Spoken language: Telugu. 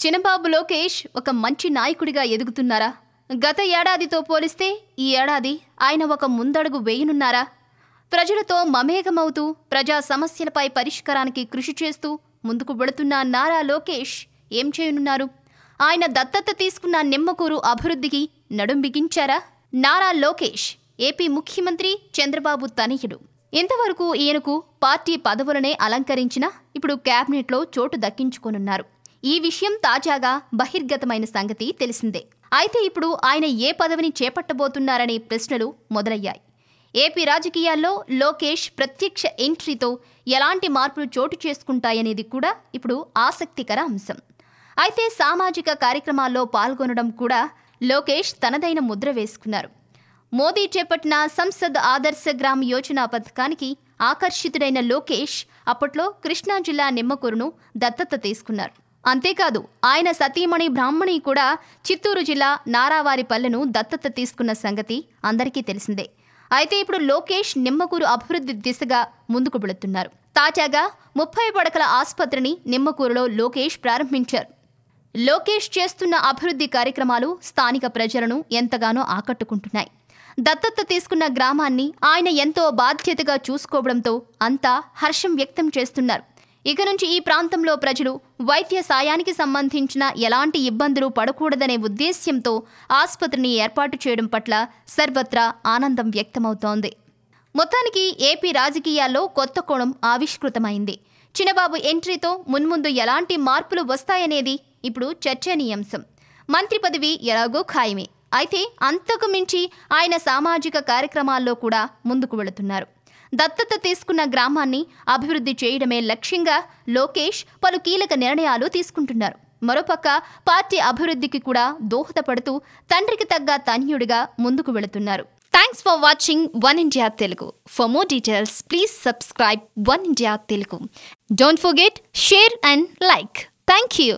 చినబాబు లోకేష్ ఒక మంచి నాయకుడిగా ఎదుగుతున్నారా? గత ఏడాదితో పోలిస్తే ఈ ఏడాది ఆయన ఒక ముందడుగు వేయనున్నారా? ప్రజలతో మమేకమవుతూ ప్రజా సమస్యలపై పరిష్కారానికి కృషి చేస్తూ ముందుకు వెళుతున్న నారా లోకేష్ ఏం చేయనున్నారు? ఆయన దత్తత తీసుకున్న నిమ్మకూరు అభివృద్ధికి నడుం బిగించారా? నారా లోకేష్ ఏపీ ముఖ్యమంత్రి చంద్రబాబు తనయుడు. ఇంతవరకు ఈయనకు పార్టీ పదవులనే అలంకరించినా ఇప్పుడు క్యాబినెట్లో చోటు దక్కించుకోనున్నారు. ఈ విషయం తాజాగా బహిర్గతమైన సంగతి తెలిసిందే. అయితే ఇప్పుడు ఆయన ఏ పదవిని చేపట్టబోతున్నారనే ప్రశ్నలు మొదలయ్యాయి. ఏపీ రాజకీయాల్లో లోకేష్ ప్రత్యక్ష ఎంట్రీతో ఎలాంటి మార్పులు చోటు చేసుకుంటాయనేది కూడా ఇప్పుడు ఆసక్తికర అంశం. అయితే సామాజిక కార్యక్రమాల్లో పాల్గొనడం కూడా లోకేష్ తనదైన ముద్ర వేసుకున్నారు. మోదీ చేపట్టిన సంసద్ ఆదర్శ గ్రామ్ యోజన పథకానికి ఆకర్షితుడైన లోకేష్ అప్పట్లో కృష్ణా జిల్లా నిమ్మకూరును దత్తత తీసుకున్నారు. అంతేకాదు ఆయన సతీమణి బ్రాహ్మణి కూడా చిత్తూరు జిల్లా నారావారిపల్లెను దత్తత తీసుకున్న సంగతి అందరికీ తెలిసిందే. అయితే ఇప్పుడు లోకేష్ నిమ్మకూరు అభివృద్ధి దిశగా ముందుకు వెళుతున్నారు. తాజాగా 30 పడకల ఆసుపత్రిని నిమ్మకూరులో లోకేష్ ప్రారంభించారు. లోకేష్ చేస్తున్న అభివృద్ధి కార్యక్రమాలు స్థానిక ప్రజలను ఎంతగానో ఆకట్టుకుంటున్నాయి. దత్తత తీసుకున్న గ్రామాన్ని ఆయన ఎంతో బాధ్యతగా చూసుకోవడంతో అంతా హర్షం వ్యక్తం చేస్తున్నారు. ఇక నుంచి ఈ ప్రాంతంలో ప్రజలు వైద్య సాయానికి సంబంధించిన ఎలాంటి ఇబ్బందులు పడకూడదనే ఉద్దేశ్యంతో ఆసుపత్రిని ఏర్పాటు చేయడం పట్ల సర్వత్రా ఆనందం వ్యక్తమవుతోంది. మొత్తానికి ఏపీ రాజకీయాల్లో కొత్త కోణం ఆవిష్కృతమైంది. చినబాబు ఎంట్రీతో మున్ముందు ఎలాంటి మార్పులు వస్తాయనేది ఇప్పుడు చర్చనీయాంశం. మంత్రి పదవి ఎలాగో ఖాయమే. అయితే అంతకు మించి ఆయన సామాజిక కార్యక్రమాల్లో కూడా ముందుకు వెళుతున్నారు. దత్తత తీసుకున్న గ్రామాన్ని అభివృద్ధి చేయడమే లక్ష్యంగా లోకేష్ పలు కీలక నిర్ణయాలు తీసుకుంటున్నారు. మరోపక్క పార్టీ అభివృద్ధికి కూడా దోహదపడుతూ తండ్రికి తగ్గ తనయుడిగా ముందుకు వెళుతున్నారు. Thanks for watching one India Telugu. For more details please subscribe one India Telugu. Don't forget, share and like. Thank you.